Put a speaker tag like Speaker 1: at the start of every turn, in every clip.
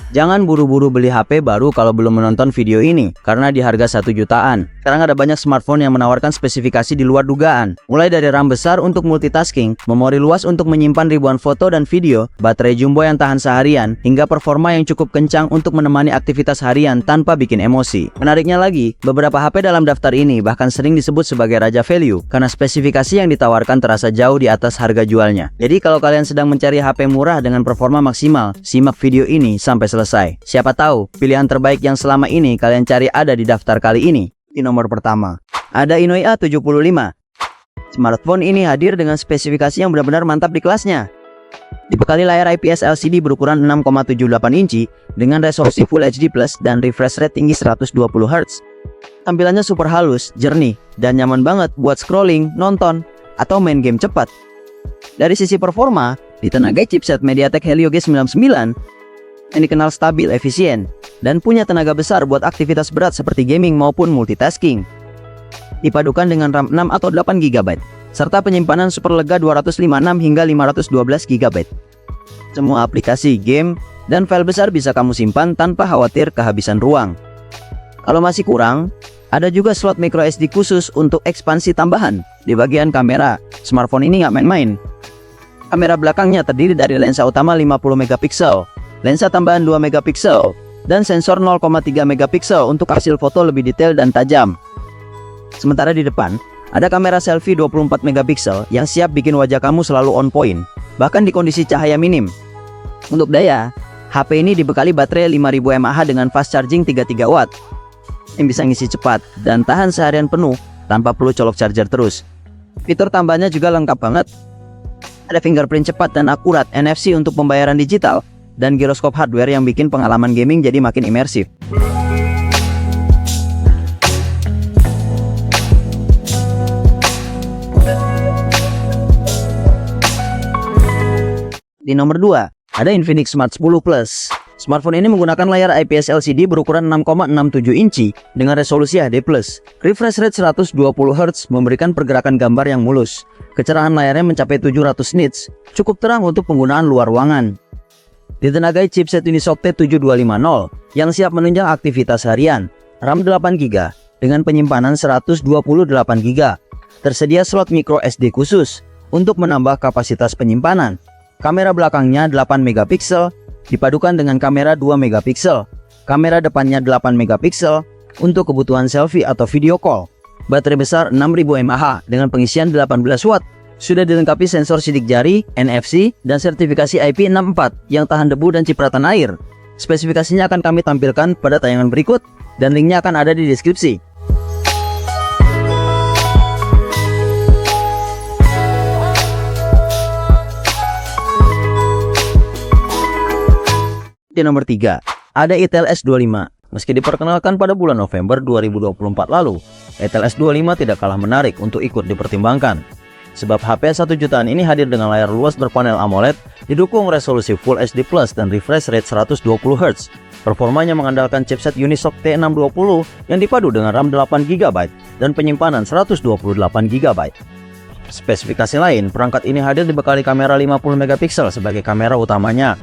Speaker 1: Jangan buru-buru beli HP baru kalau belum menonton video ini, karena di harga 1 jutaan. Sekarang ada banyak smartphone yang menawarkan spesifikasi di luar dugaan. Mulai dari RAM besar untuk multitasking, memori luas untuk menyimpan ribuan foto dan video, baterai jumbo yang tahan seharian, hingga performa yang cukup kencang untuk menemani aktivitas harian tanpa bikin emosi. Menariknya lagi, beberapa HP dalam daftar ini bahkan sering disebut sebagai raja value, karena spesifikasi yang ditawarkan terasa jauh di atas harga jualnya. Jadi kalau kalian sedang mencari HP murah dengan performa maksimal, simak video ini sampai selesai. Siapa tahu pilihan terbaik yang selama ini kalian cari ada di daftar kali ini. Di nomor pertama, ada Inouye A75. Smartphone ini hadir dengan spesifikasi yang benar-benar mantap di kelasnya. Dibekali layar IPS LCD berukuran 6,78 inci dengan resolusi Full HD+ dan refresh rate tinggi 120 Hz. Tampilannya super halus, jernih, dan nyaman banget buat scrolling, nonton, atau main game cepat. Dari sisi performa, ditenagai chipset MediaTek Helio G99 yang dikenal stabil, efisien, dan punya tenaga besar buat aktivitas berat seperti gaming maupun multitasking. Dipadukan dengan RAM 6 atau 8 GB, serta penyimpanan super lega 256 hingga 512 GB. Semua aplikasi, game, dan file besar bisa kamu simpan tanpa khawatir kehabisan ruang. Kalau masih kurang, ada juga slot microSD khusus untuk ekspansi tambahan. Di bagian kamera, smartphone ini nggak main-main. Kamera belakangnya terdiri dari lensa utama 50 megapiksel, lensa tambahan 2 megapiksel, dan sensor 0,3 megapiksel untuk hasil foto lebih detail dan tajam. Sementara di depan, ada kamera selfie 24 megapiksel yang siap bikin wajah kamu selalu on point, bahkan di kondisi cahaya minim. Untuk daya, HP ini dibekali baterai 5000 mAh dengan fast charging 33 watt, yang bisa ngisi cepat dan tahan seharian penuh tanpa perlu colok charger terus. Fitur tambahnya juga lengkap banget. Ada fingerprint cepat dan akurat, NFC untuk pembayaran digital, dan giroskop hardware yang bikin pengalaman gaming jadi makin imersif. Di nomor 2, ada Infinix Smart 10 Plus. Smartphone ini menggunakan layar IPS LCD berukuran 6,67 inci dengan resolusi HD+. Refresh rate 120 Hz memberikan pergerakan gambar yang mulus. Kecerahan layarnya mencapai 700 nits, cukup terang untuk penggunaan luar ruangan. Ditenagai chipset Unisoc T7250 yang siap menunjang aktivitas harian. RAM 8GB dengan penyimpanan 128GB. Tersedia slot micro SD khusus untuk menambah kapasitas penyimpanan. Kamera belakangnya 8 megapiksel dipadukan dengan kamera 2 megapiksel. Kamera depannya 8 megapiksel untuk kebutuhan selfie atau video call. Baterai besar 6000 mAh dengan pengisian 18 watt. Sudah dilengkapi sensor sidik jari, NFC, dan sertifikasi IP64 yang tahan debu dan cipratan air. Spesifikasinya akan kami tampilkan pada tayangan berikut, dan linknya akan ada di deskripsi. Di nomor 3, ada Itel S25. Meski diperkenalkan pada bulan November 2024 lalu, Itel S25 tidak kalah menarik untuk ikut dipertimbangkan. Sebab HP 1 jutaan ini hadir dengan layar luas berpanel AMOLED, didukung resolusi Full HD+ dan refresh rate 120 Hz. Performanya mengandalkan chipset Unisoc T620 yang dipadu dengan RAM 8GB dan penyimpanan 128GB. Spesifikasi lain, perangkat ini hadir dibekali kamera 50 megapiksel sebagai kamera utamanya,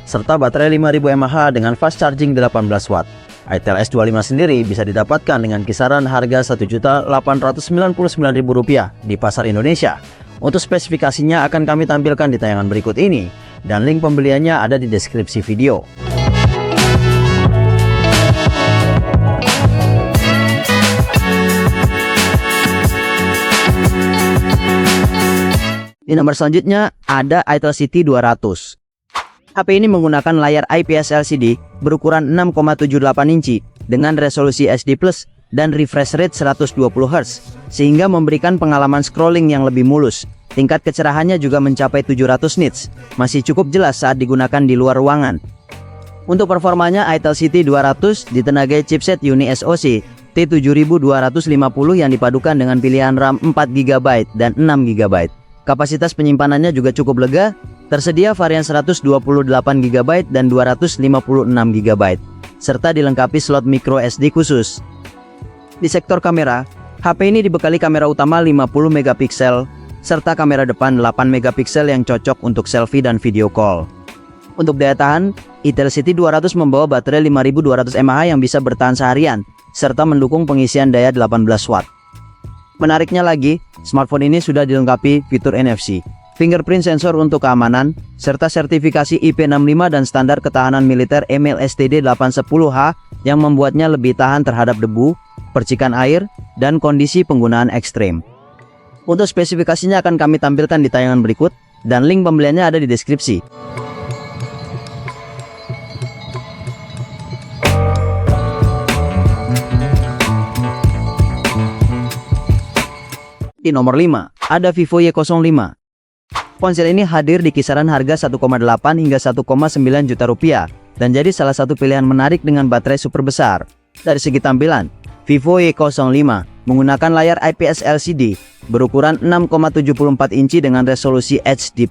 Speaker 1: serta baterai 5000 mAh dengan fast charging 18 watt. Itel S25 sendiri bisa didapatkan dengan kisaran harga Rp1.899.000 di pasar Indonesia. Untuk spesifikasinya akan kami tampilkan di tayangan berikut ini, dan link pembeliannya ada di deskripsi video. Di nomor selanjutnya ada Itel City 200. HP ini menggunakan layar IPS LCD berukuran 6,78 inci dengan resolusi HD+ dan refresh rate 120 Hz, sehingga memberikan pengalaman scrolling yang lebih mulus. Tingkat kecerahannya juga mencapai 700 nits, masih cukup jelas saat digunakan di luar ruangan. Untuk performanya, Itel City 200 ditenagai chipset UniSoC T7250 yang dipadukan dengan pilihan RAM 4GB dan 6GB. Kapasitas penyimpanannya juga cukup lega. Tersedia varian 128GB dan 256GB, serta dilengkapi slot micro SD khusus. Di sektor kamera, HP ini dibekali kamera utama 50 megapiksel, serta kamera depan 8 megapiksel yang cocok untuk selfie dan video call. Untuk daya tahan, Intel City 200 membawa baterai 5200 mAh yang bisa bertahan seharian, serta mendukung pengisian daya 18 watt. Menariknya lagi, smartphone ini sudah dilengkapi fitur NFC, fingerprint sensor untuk keamanan, serta sertifikasi IP65 dan standar ketahanan militer EMIL STD 810H yang membuatnya lebih tahan terhadap debu, percikan air, dan kondisi penggunaan ekstrim. Untuk spesifikasinya akan kami tampilkan di tayangan berikut, dan link pembeliannya ada di deskripsi. Di nomor 5, ada Vivo Y05. Ponsel ini hadir di kisaran harga 1,8 hingga 1,9 juta rupiah, dan jadi salah satu pilihan menarik dengan baterai super besar. Dari segi tampilan, Vivo Y05 menggunakan layar IPS LCD berukuran 6,74 inci dengan resolusi HD+.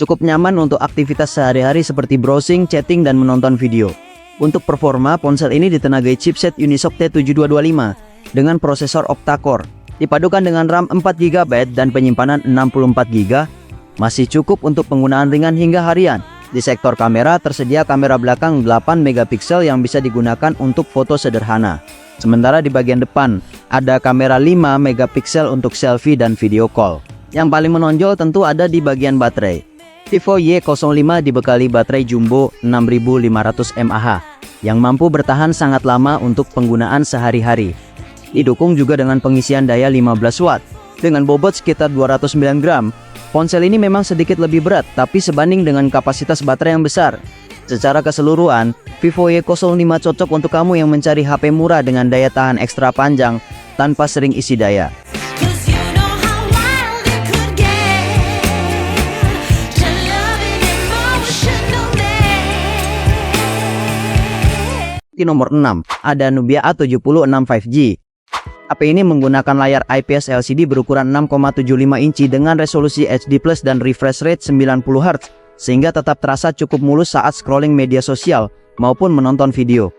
Speaker 1: Cukup nyaman untuk aktivitas sehari-hari seperti browsing, chatting, dan menonton video. Untuk performa, ponsel ini ditenagai chipset Unisoc T7225 dengan prosesor octa-core, dipadukan dengan RAM 4GB dan penyimpanan 64GB, masih cukup untuk penggunaan ringan hingga harian. Di sektor kamera, tersedia kamera belakang 8 megapiksel yang bisa digunakan untuk foto sederhana. Sementara di bagian depan, ada kamera 5 megapiksel untuk selfie dan video call. Yang paling menonjol tentu ada di bagian baterai. Vivo Y05 dibekali baterai jumbo 6500 mAh yang mampu bertahan sangat lama untuk penggunaan sehari-hari. Didukung juga dengan pengisian daya 15 watt. Dengan bobot sekitar 209 gram, ponsel ini memang sedikit lebih berat, tapi sebanding dengan kapasitas baterai yang besar. Secara keseluruhan, Vivo Y05 cocok untuk kamu yang mencari HP murah dengan daya tahan ekstra panjang tanpa sering isi daya. Di nomor 6, ada Nubia A76 5G. HP ini menggunakan layar IPS LCD berukuran 6,75 inci dengan resolusi HD+ dan refresh rate 90 Hz, sehingga tetap terasa cukup mulus saat scrolling media sosial maupun menonton video.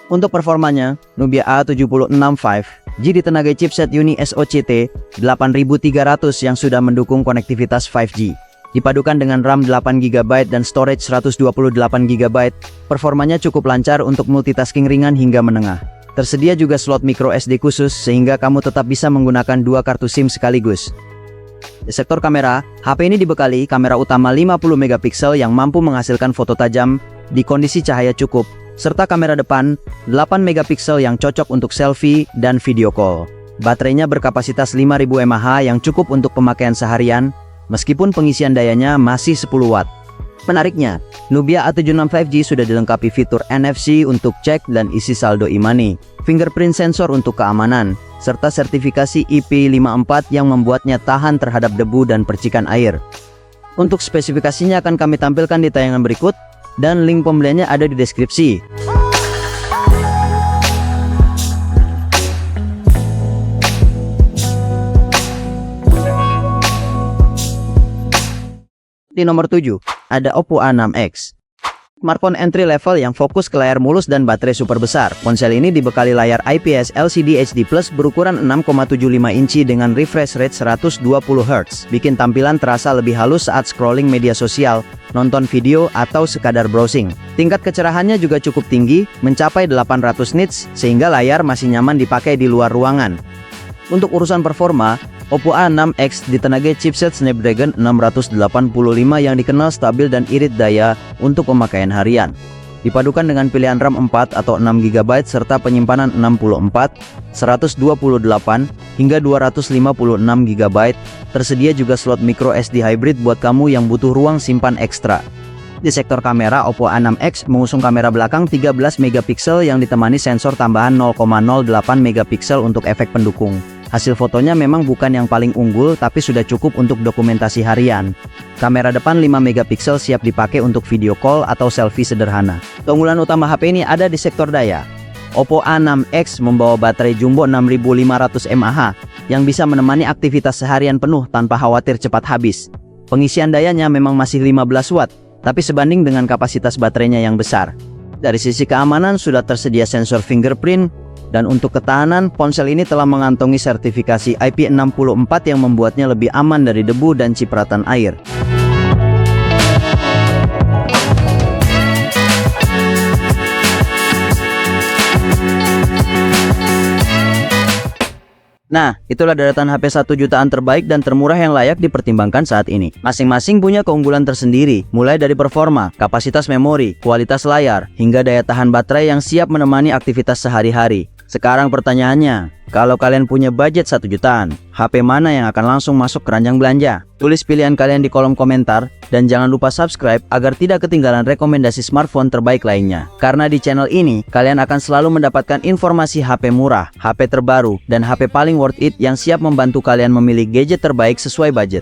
Speaker 1: Untuk performanya, Nubia A76 5G ditenagai chipset Uni SoC T8300 yang sudah mendukung konektivitas 5G. Dipadukan dengan RAM 8GB dan storage 128GB, performanya cukup lancar untuk multitasking ringan hingga menengah. Tersedia juga slot micro SD khusus sehingga kamu tetap bisa menggunakan dua kartu SIM sekaligus. Di sektor kamera, HP ini dibekali kamera utama 50 megapiksel yang mampu menghasilkan foto tajam di kondisi cahaya cukup, serta kamera depan 8 megapiksel yang cocok untuk selfie dan video call. Baterainya berkapasitas 5000 mAh yang cukup untuk pemakaian seharian, meskipun pengisian dayanya masih 10 watt. Menariknya, Nubia A76 5G sudah dilengkapi fitur NFC untuk cek dan isi saldo e-money, fingerprint sensor untuk keamanan, serta sertifikasi IP54 yang membuatnya tahan terhadap debu dan percikan air. Untuk spesifikasinya akan kami tampilkan di tayangan berikut, dan link pembeliannya ada di deskripsi. Di nomor 7, ada Oppo A6X. Smartphone entry level yang fokus ke layar mulus dan baterai super besar. Ponsel ini dibekali layar IPS LCD HD+ berukuran 6,75 inci dengan refresh rate 120 Hz, bikin tampilan terasa lebih halus saat scrolling media sosial, nonton video, atau sekadar browsing. Tingkat kecerahannya juga cukup tinggi, mencapai 800 nits, sehingga layar masih nyaman dipakai di luar ruangan. Untuk urusan performa, Oppo A6X ditenagai chipset Snapdragon 685 yang dikenal stabil dan irit daya untuk pemakaian harian. Dipadukan dengan pilihan RAM 4 atau 6GB serta penyimpanan 64, 128, hingga 256GB, tersedia juga slot micro SD hybrid buat kamu yang butuh ruang simpan ekstra. Di sektor kamera, Oppo A6X mengusung kamera belakang 13 megapiksel yang ditemani sensor tambahan 0,08 megapiksel untuk efek pendukung. Hasil fotonya memang bukan yang paling unggul, tapi sudah cukup untuk dokumentasi harian. Kamera depan 5 megapiksel siap dipakai untuk video call atau selfie sederhana. Keunggulan utama HP ini ada di sektor daya. Oppo A6X membawa baterai jumbo 6500 mAh yang bisa menemani aktivitas seharian penuh tanpa khawatir cepat habis. Pengisian dayanya memang masih 15 watt, tapi sebanding dengan kapasitas baterainya yang besar. Dari sisi keamanan sudah tersedia sensor fingerprint Dan untuk ketahanan, ponsel ini telah mengantongi sertifikasi IP64 yang membuatnya lebih aman dari debu dan cipratan air. Nah, itulah deretan HP 1 jutaan terbaik dan termurah yang layak dipertimbangkan saat ini. Masing-masing punya keunggulan tersendiri, mulai dari performa, kapasitas memori, kualitas layar, hingga daya tahan baterai yang siap menemani aktivitas sehari-hari. Sekarang pertanyaannya, kalau kalian punya budget 1 jutaan, HP mana yang akan langsung masuk keranjang belanja? Tulis pilihan kalian di kolom komentar, dan jangan lupa subscribe agar tidak ketinggalan rekomendasi smartphone terbaik lainnya. Karena di channel ini, kalian akan selalu mendapatkan informasi HP murah, HP terbaru, dan HP paling worth it yang siap membantu kalian memilih gadget terbaik sesuai budget.